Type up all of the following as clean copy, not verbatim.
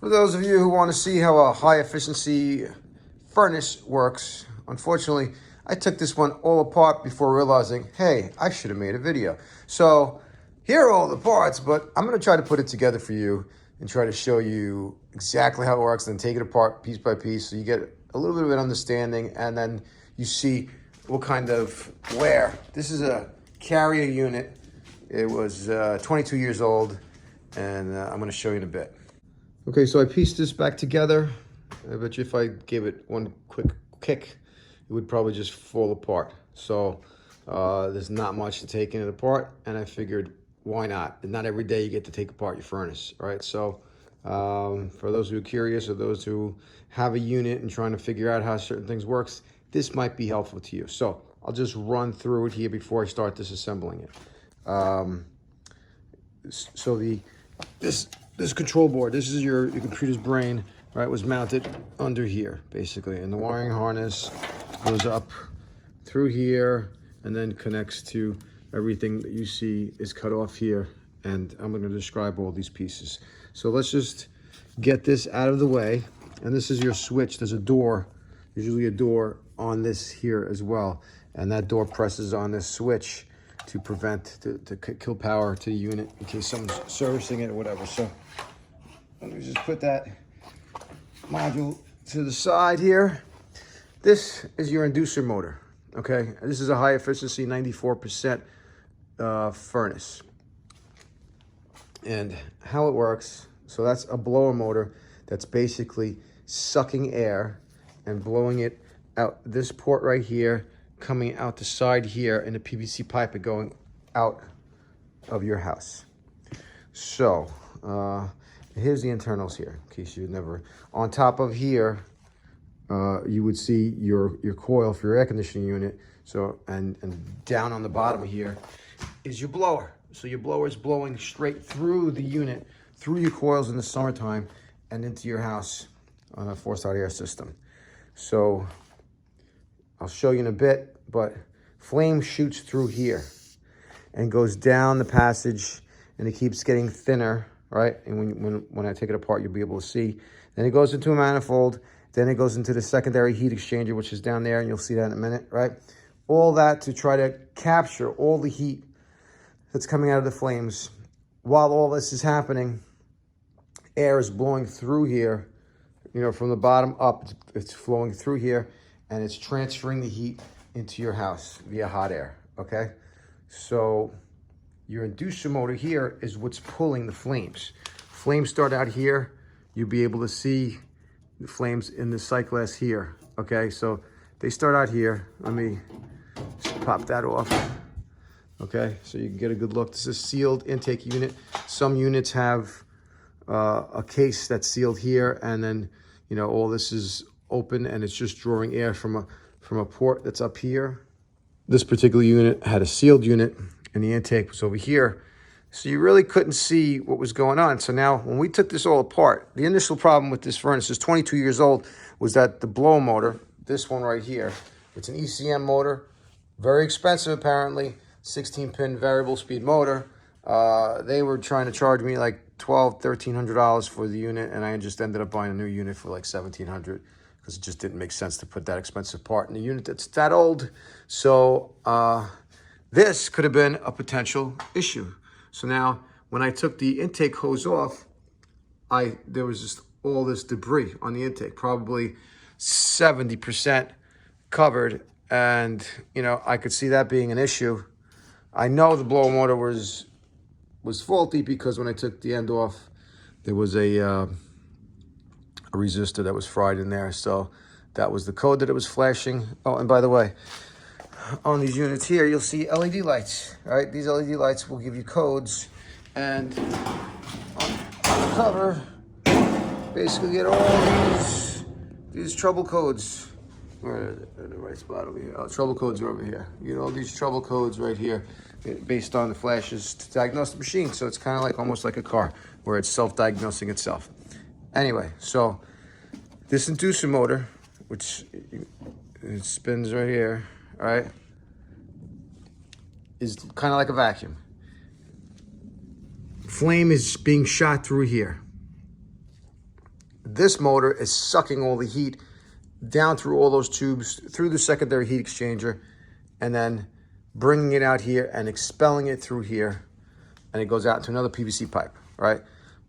For those of you who want to see how a high efficiency furnace works, unfortunately, I took this one all apart before realizing, hey, I should have made a video. So here are all the parts, but I'm going to try to put it together for you and try to show you exactly how it works, and then take it apart piece by piece so you get a little bit of an understanding, and then you see what kind of wear. This is a carrier unit. It was 22 years old, and I'm going to show you in a bit. Okay, so I pieced this back together. I bet you if I gave it one quick kick, it would probably just fall apart. So there's not much to taking it apart, and I figured, why not? Not every day you get to take apart your furnace, right? So for those who are curious, or those who have a unit and trying to figure out how certain things works, this might be helpful to you. So I'll just run through it here before I start disassembling it. So this control board, this is your computer's brain, right, was mounted under here, basically. And the wiring harness goes up through here and then connects to everything that you see is cut off here. And I'm going to describe all these pieces. So let's just get this out of the way. And this is your switch. There's a door, usually a door on this here as well. And that door presses on this switch to prevent, to kill power to the unit in case someone's servicing it or whatever. So let me just put that module to the side here. This is your inducer motor, okay? This is a high efficiency 94% furnace. And how it works, so that's a blower motor that's basically sucking air and blowing it out this port right here, coming out the side here, and the PVC pipe is going out of your house. So here's the internals here, in case you've never. On top of here, you would see your coil for your air conditioning unit. So and down on the bottom here is your blower. So your blower is blowing straight through the unit, through your coils in the summertime, and into your house on a forced out air system. So I'll show you in a bit, but flame shoots through here and goes down the passage, and it keeps getting thinner, right? And when I take it apart, you'll be able to see. Then it goes into a manifold, then it goes into the secondary heat exchanger, which is down there, and you'll see that in a minute, right? All that to try to capture all the heat that's coming out of the flames. While all this is happening, air is blowing through here, you know, from the bottom up, it's flowing through here, and it's transferring the heat into your house via hot air, okay? So your inducer motor here is what's pulling the flames. Flames start out here. You'll be able to see the flames in the sight glass here, okay? So they start out here. Let me just pop that off, okay? So you can get a good look. This is a sealed intake unit. Some units have a case that's sealed here, and then, you know, all this is open and it's just drawing air from a port that's up here. This particular unit had a sealed unit and the intake was over here. So you really couldn't see what was going on. So now when we took this all apart, the initial problem with this furnace is 22 years old, was that the blow motor, this one right here, it's an ECM motor, very expensive apparently, 16-pin variable speed motor. They were trying to charge me like $1,300 for the unit, and I just ended up buying a new unit for like $1,700 because it just didn't make sense to put that expensive part in a unit that's that old. So this could have been a potential issue. So now when I took the intake hose off, there was just all this debris on the intake, probably 70% covered, and you know, I could see that being an issue. I know the blower motor was faulty because when I took the end off, there was a resistor that was fried in there. So that was the code that it was flashing. Oh, and by the way, on these units here, you'll see LED lights, right? These LED lights will give you codes, and on the cover, basically get all these trouble codes. Where are the right spot over here? Oh, trouble codes are over here. You know, these trouble codes right here, based on the flashes to diagnose the machine. So it's kind of like almost like a car where it's self-diagnosing itself. Anyway, so this inducer motor, which it spins right here, all right, is kind of like a vacuum. Flame is being shot through here. This motor is sucking all the heat down through all those tubes, through the secondary heat exchanger, and then bringing it out here and expelling it through here, and it goes out into another PVC pipe, right?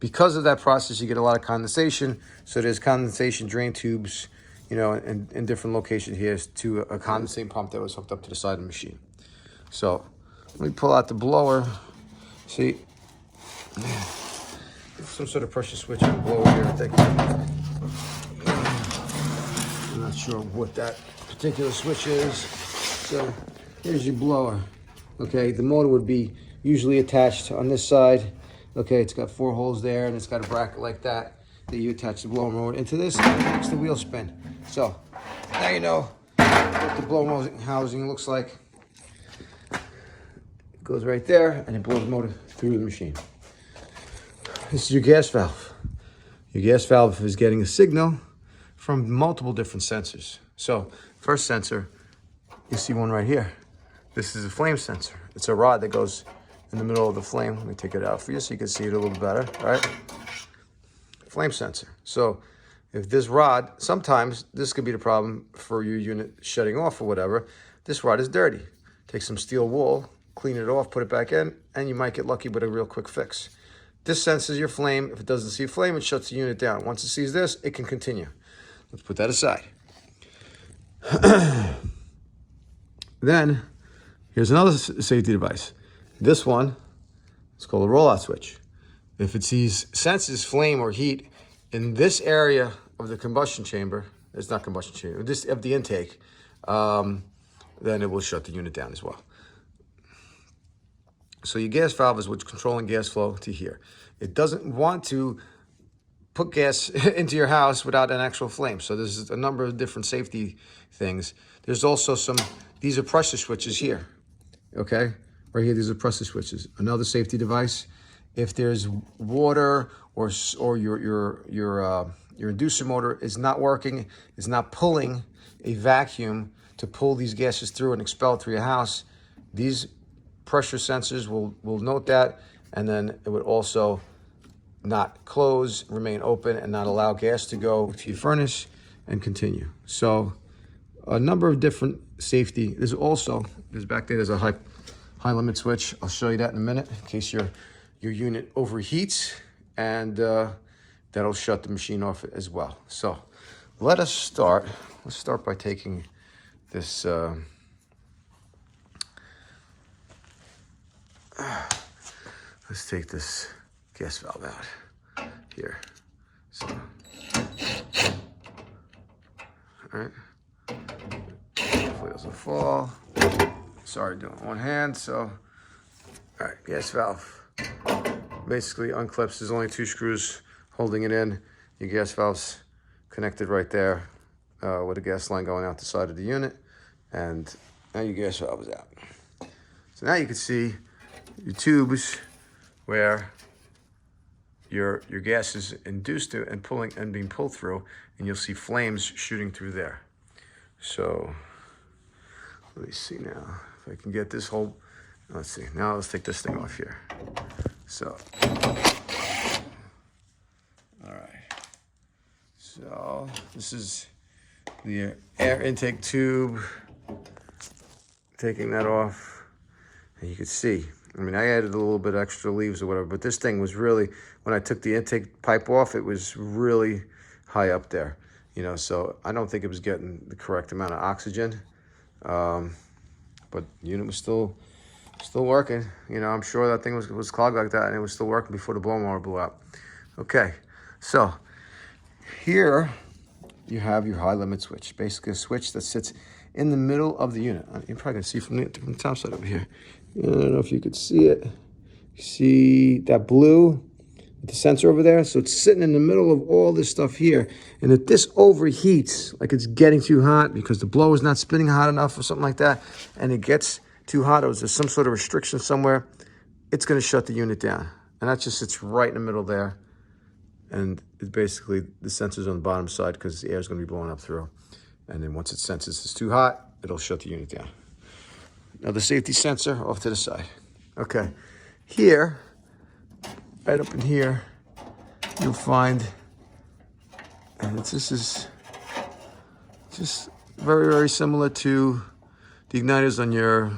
Because of that process, you get a lot of condensation. So there's condensation drain tubes, you know, in different locations here to a condensate pump that was hooked up to the side of the machine. So let me pull out the blower. See, some sort of pressure switch on the blower here, I think. I'm not sure what that particular switch is. So here's your blower. Okay, the motor would be usually attached on this side. Okay, it's got 4 holes there, and it's got a bracket like that you attach the blower motor into this, and it makes the wheel spin. So now you know what the blower housing looks like. It goes right there, and it blows the motor through the machine. This is your gas valve. Your gas valve is getting a signal from multiple different sensors. So first sensor, you see one right here. This is a flame sensor. It's a rod that goes in the middle of the flame. Let me take it out for you so you can see it a little better, right? Flame sensor. So if this rod, sometimes this could be the problem for your unit shutting off or whatever. This rod is dirty. Take some steel wool, clean it off, put it back in, and you might get lucky with a real quick fix. This senses your flame. If it doesn't see flame, it shuts the unit down. Once it sees this, it can continue. Let's put that aside. Then, here's another safety device. This one is called a rollout switch. If it senses flame or heat in this area of the combustion chamber, it's not combustion chamber, this of the intake, then it will shut the unit down as well. So your gas valve is what's controlling gas flow to here. It doesn't want to put gas into your house without an actual flame. So there's a number of different safety things. There's also these are pressure switches here, okay? Right here, these are pressure switches. Another safety device. If there's water or your inducer motor is not working, is not pulling a vacuum to pull these gases through and expel through your house, these pressure sensors will note that, and then it would also not close, remain open, and not allow gas to go to your furnace and continue. So a number of different safety. There's back there, there's a high limit switch. I'll show you that in a minute in case your unit overheats, and that'll shut the machine off as well. So let's start by taking this let's take this gas valve out here. So, all right, hopefully it doesn't fall. Sorry, doing one hand. So, all right, gas valve basically unclips. There's only 2 screws holding it in. Your gas valve's connected right there with a gas line going out the side of the unit, and now your gas valve is out. So now you can see your tubes where your gas is induced to and being pulled through, and you'll see flames shooting through there. So let me see now if I can get this whole. Let's see. Now let's take this thing off here. So, all right. So this is the air intake tube. Taking that off, and you can see. I mean, I added a little bit extra leaves or whatever, but this thing was really, when I took the intake pipe off, it was really high up there, you know, so I don't think it was getting the correct amount of oxygen, but the unit was still working. You know, I'm sure that thing was clogged like that, and it was still working before the blower motor blew out. Okay, so here you have your high limit switch, basically a switch that sits in the middle of the unit. You're probably gonna see from the top side over here. I don't know if you could see it. You see that blue with the sensor over there? So it's sitting in the middle of all this stuff here. And if this overheats, like it's getting too hot because the blower's not spinning hot enough or something like that, and it gets too hot, or there's some sort of restriction somewhere, it's gonna shut the unit down. And that just sits right in the middle there. And it's basically the sensor's on the bottom side because the air's gonna be blowing up through. And then once it senses it's too hot, it'll shut the unit down. Now the safety sensor off to the side. Okay, here, right up in here, you'll find And this is just very, very similar to the igniters on your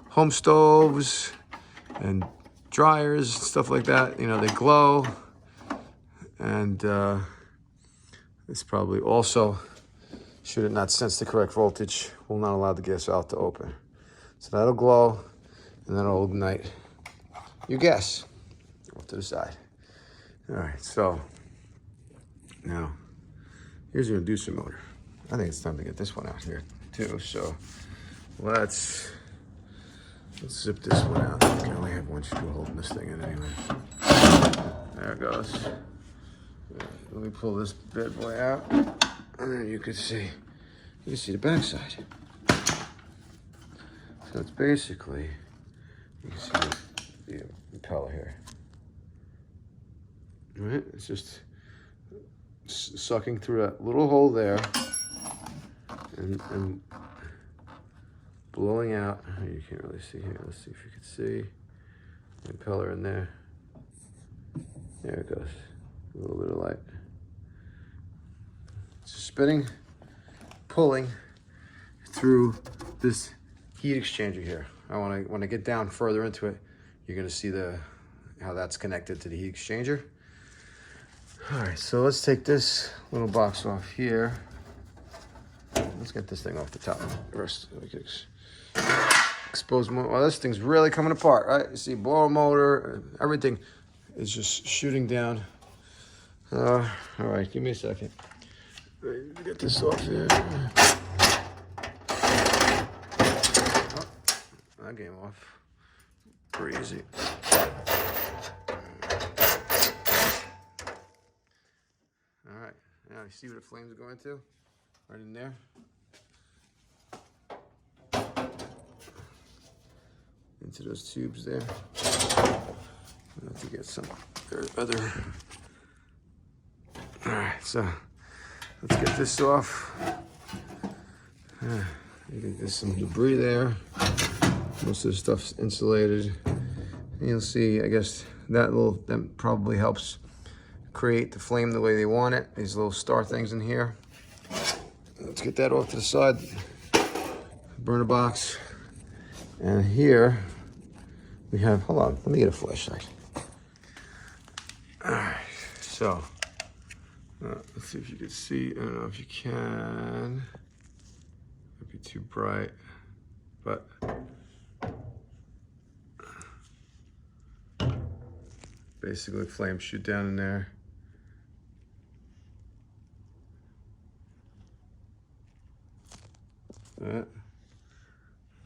home stoves and dryers, stuff like that. You know, they glow. And it's probably also, should it not sense the correct voltage, will not allow the gas valve to open. So that'll glow, and then it'll ignite your gas off to the side. All right, so now here's your inducer motor. I think it's time to get this one out here too. So let's zip this one out. I can only have one screw holding this thing in anyway. There it goes. Let me pull this bad boy out, and then you can see the backside. So it's basically, you can see the impeller here. All right, it's just sucking through that little hole there and blowing out. You can't really see here. Let's see if you can see the impeller in there. There it goes. A little bit of light. It's spinning, pulling through this heat exchanger here. When I get down further into it, you're gonna see how that's connected to the heat exchanger. All right, so let's take this little box off here. Let's get this thing off the top first. We can expose more. Well, this thing's really coming apart, right? You see, blower motor, everything is just shooting down. All right, give me a second. Get this off here. Oh, that came off pretty easy. All right, now you see where the flames are going to? Right in there. Into those tubes there. I have to get some other. All right, so let's get this off. There's some debris there. Most of the stuff's insulated. And you'll see, I guess that probably helps create the flame the way they want it. These little star things in here. Let's get that off to the side. Burner box. And here we have, hold on, let me get a flashlight. All right, so let's see if you can see. I don't know if you can. Might be too bright, but basically flames shoot down in there.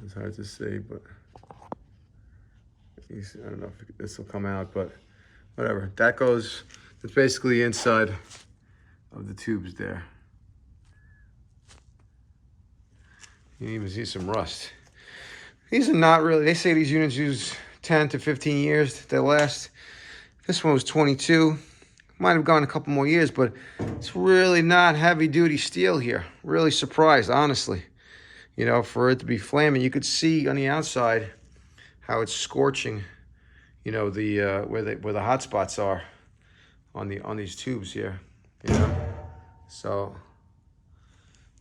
It's hard to see, but you see, I don't know if this will come out, but whatever. That's basically inside of the tubes there. You can even see some rust. These are not really, they say these units use 10 to 15 years. They last. This one was 22. Might have gone a couple more years, but it's really not heavy duty steel here. Really surprised, honestly. You know, for it to be flaming, you could see on the outside how it's scorching, you know, where the hot spots are on these tubes here, you know. So,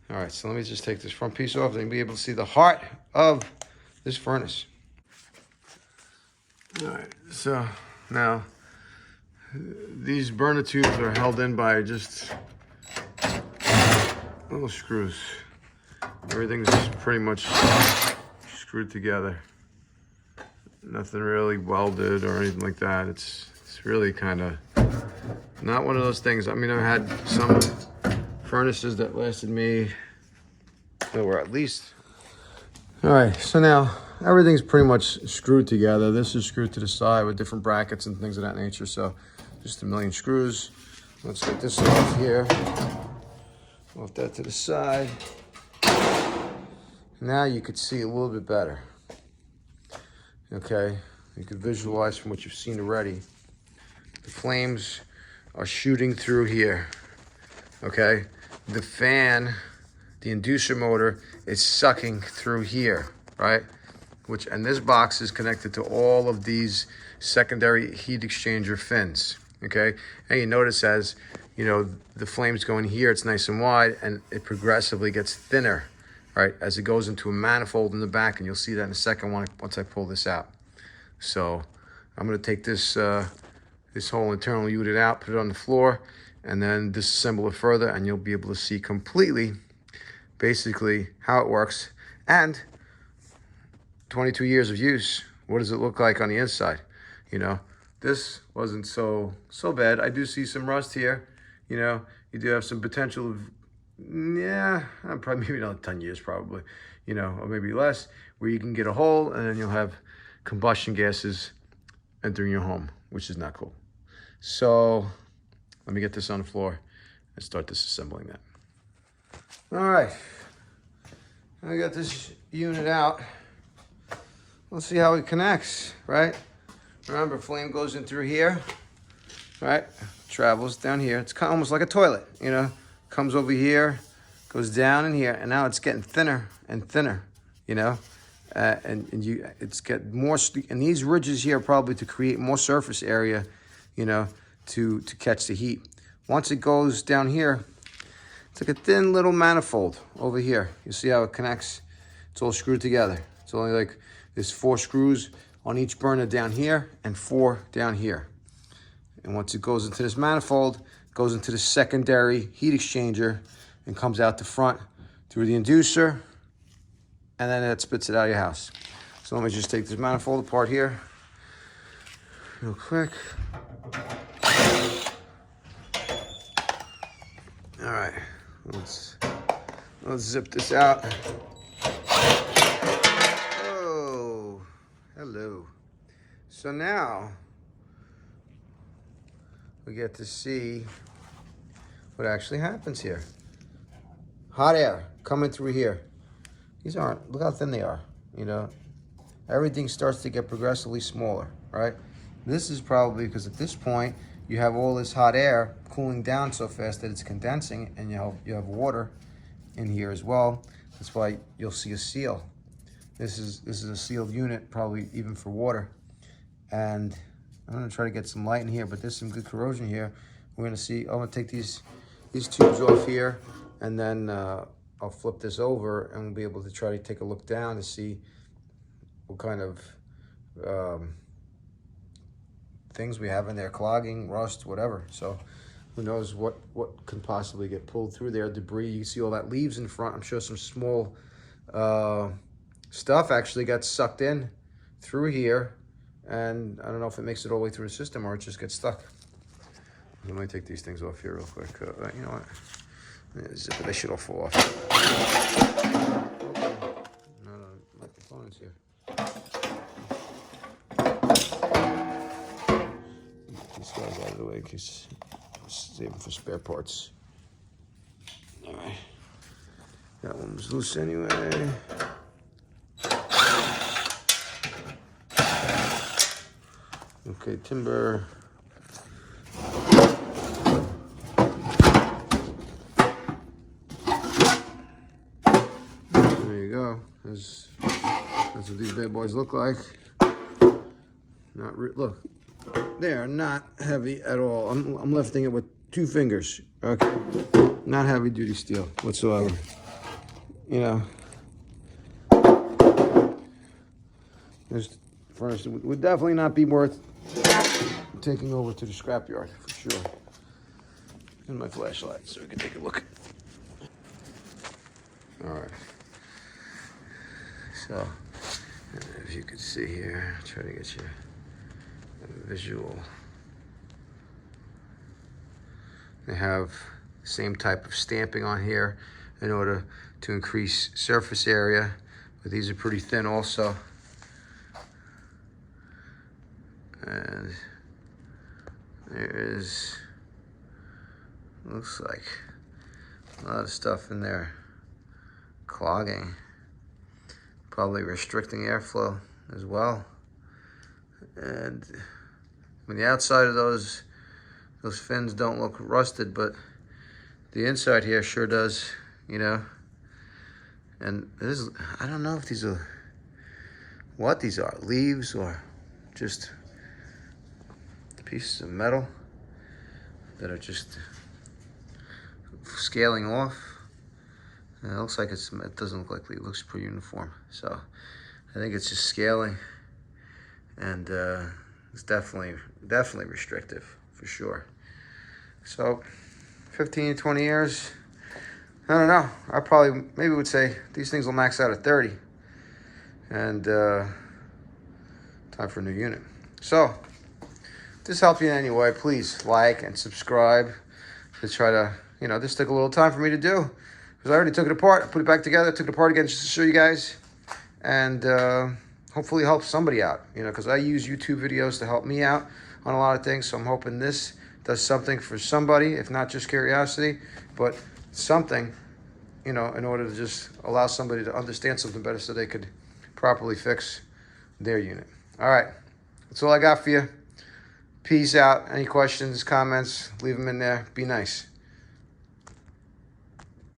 all right, so let me just take this front piece off and be able to see the heart of this furnace. All right, so now these burner tubes are held in by just little screws. Everything's pretty much screwed together. Nothing really welded or anything like that. It's really kind of not one of those things. I mean, I've had some furnaces that lasted me, or at least. All right, so now everything's pretty much screwed together. This is screwed to the side with different brackets and things of that nature. So just a million screws. Let's get this off here. Off that to the side. Now you could see a little bit better. Okay, you could visualize from what you've seen already. The flames are shooting through here. Okay, the fan, the inducer motor is sucking through here, right? And this box is connected to all of these secondary heat exchanger fins. Okay, and you notice as you know, the flames go in here, it's nice and wide, and it progressively gets thinner, right, as it goes into a manifold in the back, and you'll see that in a second once I pull this out. So I'm gonna take this this whole internal unit out, put it on the floor, and then disassemble it further, and you'll be able to see completely, basically, how it works. And 22 years of use, what does it look like on the inside? You know, this wasn't so bad. I do see some rust here. You know, you do have some potential of, yeah, probably maybe another 10 years probably, you know, or maybe less, where you can get a hole and then you'll have combustion gases entering your home, which is not cool. So let me get this on the floor and start disassembling that. All right, I got this unit out. Let's see how it connects, right? Remember, flame goes in through here, right? Travels down here. It's kind of almost like a toilet, you know? Comes over here, goes down in here, and now it's getting thinner and thinner, you know? It's get more, and these ridges here are probably to create more surface area, you know, to catch the heat. Once it goes down here, it's like a thin little manifold over here. You see how it connects? It's all screwed together. It's only like, there's 4 screws on each burner down here and 4 down here. And once it goes into this manifold, it goes into the secondary heat exchanger and comes out the front through the inducer, and then it spits it out of your house. So let me just take this manifold apart here real quick. All right, let's zip this out. Oh, hello. So now we get to see what actually happens here. Hot air coming through here. These aren't, look how thin they are, you know. Everything starts to get progressively smaller, right? This is probably because at this point, you have all this hot air cooling down so fast that it's condensing, and you have water in here as well. That's why you'll see a seal. This is a sealed unit, probably even for water. And I'm gonna try to get some light in here, but there's some good corrosion here. We're gonna see, I'm gonna take these tubes off here, and then I'll flip this over and we'll be able to try to take a look down to see what kind of things we have in there, clogging, rust, whatever. So who knows what can possibly get pulled through there, debris. You see all that leaves in front. I'm sure some small stuff actually got sucked in through here, and I don't know if it makes it all the way through the system or it just gets stuck. Let me take these things off here real quick. You know what? Zip it, they should all fall off. No, my components here. These guys out of the way because save them for spare parts. All right, that one was loose anyway. Okay, timber. There you go. That's what these bad boys look like. Look, they are not heavy at all. I'm lifting it with 2 fingers. Okay, not heavy duty steel whatsoever. You know, this furnace would definitely not be worth taking over to the scrapyard for sure. And my flashlight so we can take a look. All right. So, if you could see here, try to get you a visual. They have the same type of stamping on here in order to increase surface area, but these are pretty thin also. And there is, looks like a lot of stuff in there clogging, probably restricting airflow as well. And I mean, the outside of those fins don't look rusted, but the inside here sure does, you know. And this is, I don't know if these are, what these are, leaves or just pieces of metal that are just scaling off. And it looks like it doesn't look like it looks pretty uniform. So I think it's just scaling, and it's definitely restrictive for sure. So 15, 20 years, I don't know. I probably maybe would say these things will max out at 30, and time for a new unit. So if this helped you in any way, please like and subscribe to try to, this took a little time for me to do because I already took it apart, put it back together, took it apart again just to show you guys, and hopefully help somebody out, because I use YouTube videos to help me out on a lot of things. So I'm hoping this does something for somebody, if not just curiosity, but something, in order to just allow somebody to understand something better so they could properly fix their unit. All right, that's all I got for you. Peace out. Any questions, comments, leave them in there. Be nice.